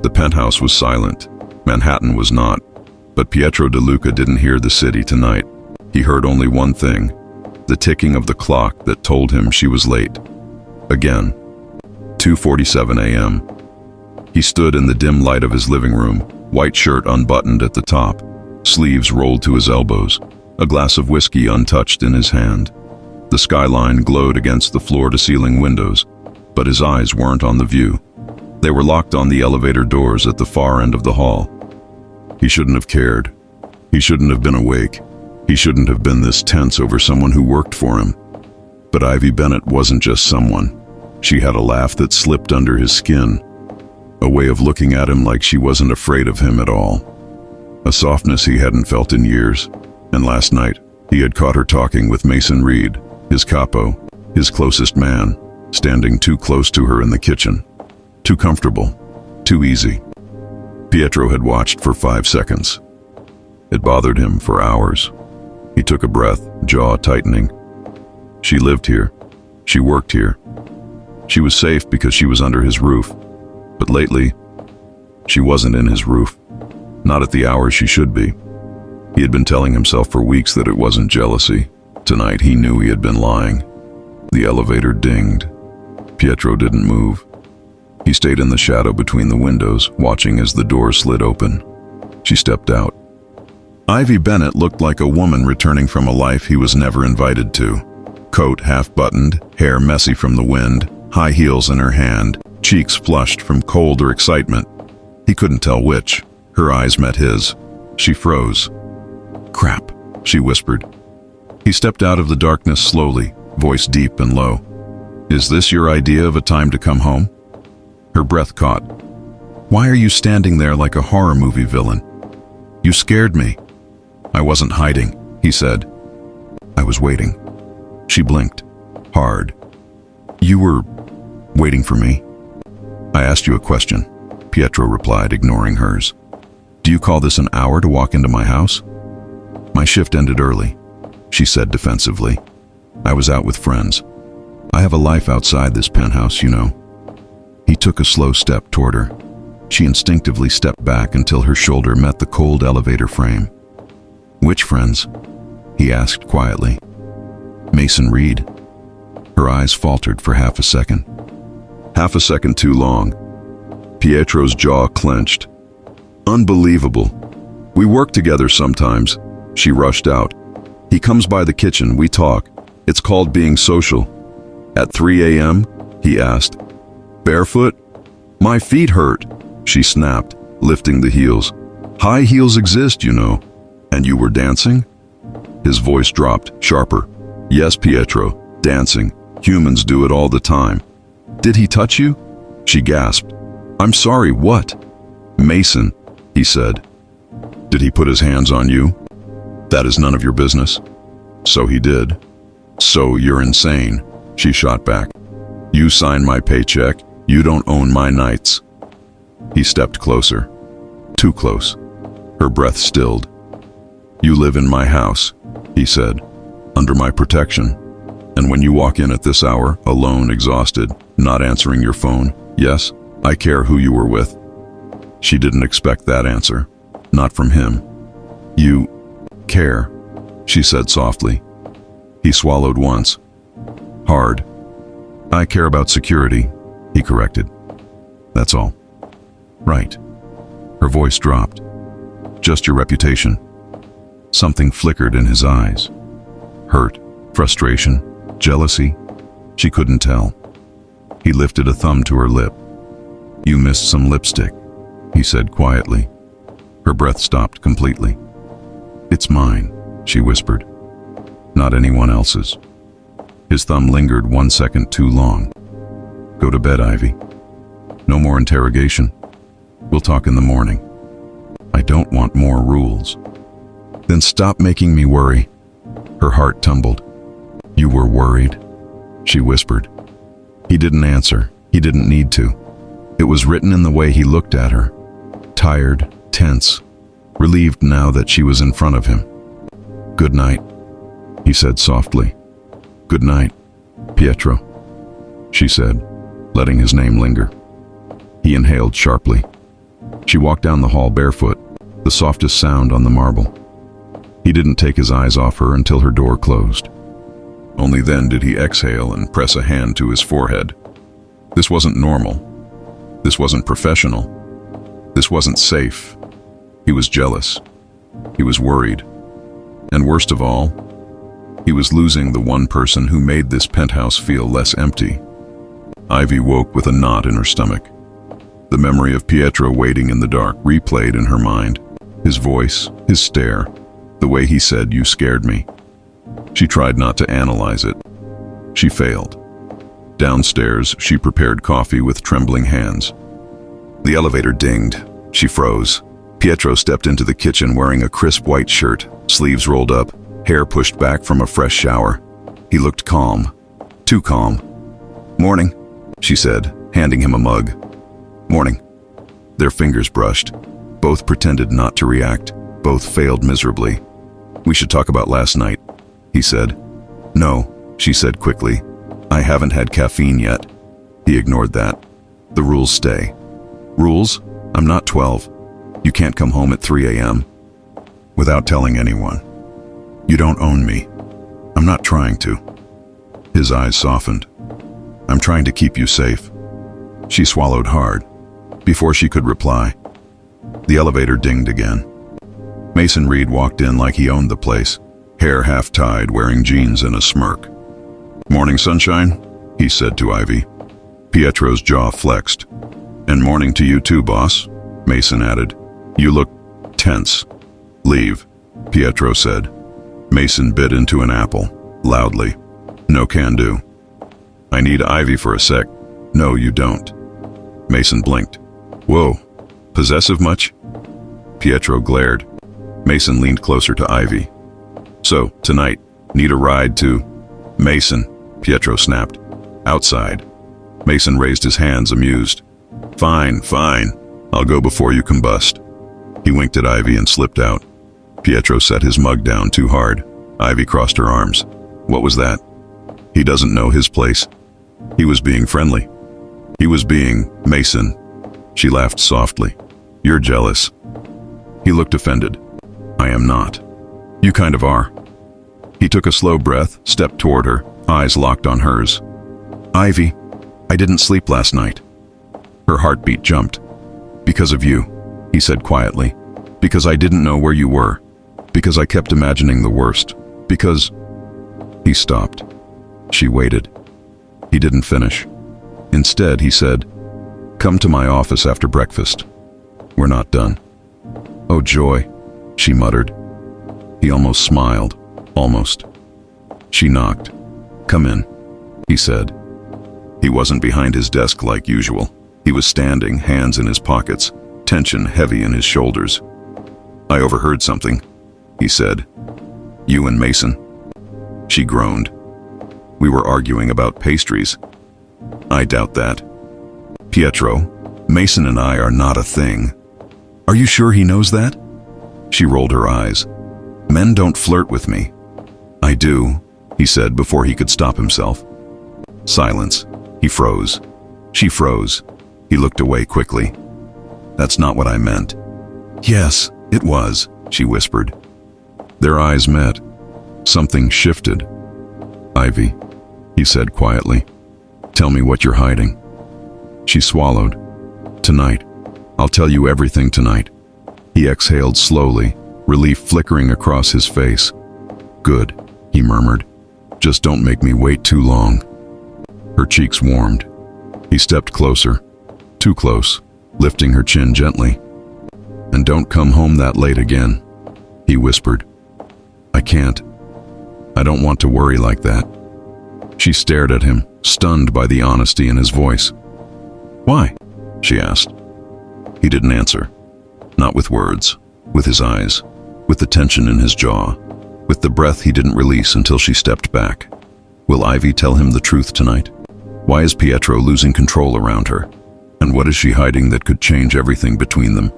The penthouse was silent. Manhattan was not. But Pietro De Luca didn't hear the city tonight. He heard only one thing, the ticking of the clock that told him she was late. Again. 2:47 a.m. He stood in the dim light of his living room, white shirt unbuttoned at the top, sleeves rolled to his elbows, a glass of whiskey untouched in his hand. The skyline glowed against the floor-to-ceiling windows, but his eyes weren't on the view. They were locked on the elevator doors at the far end of the hall. He shouldn't have cared. He shouldn't have been awake. He shouldn't have been this tense over someone who worked for him. But Ivy Bennett wasn't just someone. She had a laugh that slipped under his skin, a way of looking at him like she wasn't afraid of him at all. A softness he hadn't felt in years, and last night he had caught her talking with Mason Reed, his capo, his closest man, standing too close to her in the kitchen. Too comfortable, too easy. Pietro had watched for 5 seconds. It bothered him for hours. He took a breath, jaw tightening. She lived here. She worked here. She was safe because she was under his roof. But lately, she wasn't in his roof. Not at the hours she should be. He had been telling himself for weeks that it wasn't jealousy. Tonight he knew he had been lying. The elevator dinged. Pietro didn't move. He stayed in the shadow between the windows, watching as the door slid open. She stepped out. Ivy Bennett looked like a woman returning from a life he was never invited to. Coat half-buttoned, hair messy from the wind, high heels in her hand, cheeks flushed from cold or excitement. He couldn't tell which. Her eyes met his. She froze. "Crap," she whispered. He stepped out of the darkness slowly, voice deep and low. "Is this your idea of a time to come home?" Her breath caught. "Why are you standing there like a horror movie villain?" "You scared me." "I wasn't hiding," he said. "I was waiting." She blinked. Hard. "You were waiting for me?" "I asked you a question," Pietro replied, ignoring hers. "Do you call this an hour to walk into my house?" "My shift ended early," she said defensively. "I was out with friends. I have a life outside this penthouse, you know." He took a slow step toward her. She instinctively stepped back until her shoulder met the cold elevator frame. "Which friends?" he asked quietly. "Mason Reed." Her eyes faltered for half a second. Half a second too long. Pietro's jaw clenched. "Unbelievable. We work together sometimes," she rushed out. "He comes by the kitchen, we talk. It's called being social." "At 3 a.m.? he asked. "Barefoot?" "My feet hurt," she snapped, lifting the heels. "High heels exist, you know." "And you were dancing?" His voice dropped, sharper. "Yes, Pietro, dancing. Humans do it all the time." "Did he touch you?" She gasped. "I'm sorry, what?" "Mason," he said. "Did he put his hands on you?" "That is none of your business." "So he did." "So you're insane," she shot back. "You sign my paycheck. You don't own my nights." He stepped closer. Too close. Her breath stilled. "You live in my house," he said, "under my protection. And when you walk in at this hour, alone, exhausted, not answering your phone, yes, I care who you were with." She didn't expect that answer. Not from him. "You care," she said softly. He swallowed once. Hard. "I care about security," he corrected. "That's all." "Right." Her voice dropped. "Just your reputation." Something flickered in his eyes. Hurt, frustration, jealousy. She couldn't tell. He lifted a thumb to her lip. "You missed some lipstick," he said quietly. Her breath stopped completely. "It's mine," she whispered. "Not anyone else's." His thumb lingered 1 second too long. "Go to bed, Ivy. No more interrogation. We'll talk in the morning." "I don't want more rules." "Then stop making me worry." Her heart tumbled. "You were worried?" she whispered. He didn't answer. He didn't need to. It was written in the way he looked at her. Tired, tense, relieved now that she was in front of him. "Good night," he said softly. "Good night, Pietro," she said, letting his name linger. He inhaled sharply. She walked down the hall barefoot, the softest sound on the marble. He didn't take his eyes off her until her door closed. Only then did he exhale and press a hand to his forehead. This wasn't normal. This wasn't professional. This wasn't safe. He was jealous. He was worried. And worst of all, he was losing the one person who made this penthouse feel less empty. Ivy woke with a knot in her stomach. The memory of Pietro waiting in the dark replayed in her mind. His voice, his stare, the way he said, "You scared me." She tried not to analyze it. She failed. Downstairs, she prepared coffee with trembling hands. The elevator dinged. She froze. Pietro stepped into the kitchen wearing a crisp white shirt, sleeves rolled up, hair pushed back from a fresh shower. He looked calm. Too calm. "Morning," she said, handing him a mug. "Morning." Their fingers brushed. Both pretended not to react. Both failed miserably. "We should talk about last night," he said. "No," she said quickly. "I haven't had caffeine yet." He ignored that. "The rules stay." "Rules? I'm not 12. You can't come home at 3 a.m. without telling anyone. You don't own me. I'm not trying to." His eyes softened. "I'm trying to keep you safe." She swallowed hard. Before she could reply, the elevator dinged again. Mason Reed walked in like he owned the place, hair half-tied, wearing jeans and a smirk. "Morning, sunshine," he said to Ivy. Pietro's jaw flexed. "And morning to you too, boss," Mason added. "You look tense." "Leave," Pietro said. Mason bit into an apple, loudly. "No can do." "I need Ivy for a sec." "No, you don't." Mason blinked. "Whoa, possessive much?" Pietro glared. Mason leaned closer to Ivy. "So, tonight, need a ride to—" "Mason," Pietro snapped. "Outside." Mason raised his hands, amused. "Fine, fine. I'll go before you combust." He winked at Ivy and slipped out. Pietro set his mug down too hard. Ivy crossed her arms. What was that? He doesn't know his place. He was being friendly. He was being Mason. She laughed softly. "You're jealous." He looked offended. "I am not." "You kind of are." He took a slow breath, stepped toward her, eyes locked on hers. "Ivy, I didn't sleep last night." Her heartbeat jumped. "Because of you," he said quietly. "Because I didn't know where you were. Because I kept imagining the worst. Because—" He stopped. She waited. He didn't finish. Instead, he said, "Come to my office after breakfast. We're not done." "Oh, joy," she muttered. He almost smiled. Almost. She knocked. "Come in," he said. He wasn't behind his desk like usual. He was standing, hands in his pockets, tension heavy in his shoulders. "I overheard something," he said. "You and Mason." She groaned. "We were arguing about pastries." "I doubt that." "Pietro, Mason and I are not a thing." "Are you sure he knows that?" She rolled her eyes. "Men don't flirt with me." "I do," he said before he could stop himself. Silence. He froze. She froze. He looked away quickly. "That's not what I meant." "Yes, it was," she whispered. Their eyes met. Something shifted. "Ivy," he said quietly, "tell me what you're hiding." She swallowed. "Tonight. I'll tell you everything tonight." He exhaled slowly, relief flickering across his face. "Good," he murmured. "Just don't make me wait too long." Her cheeks warmed. He stepped closer, too close, lifting her chin gently. "And don't come home that late again," he whispered. "I can't. I don't want to worry like that." She stared at him, stunned by the honesty in his voice. "Why?" she asked. He didn't answer. Not with words, with his eyes, with the tension in his jaw, with the breath he didn't release until she stepped back. Will Ivy tell him the truth tonight? Why is Pietro losing control around her? And what is she hiding that could change everything between them?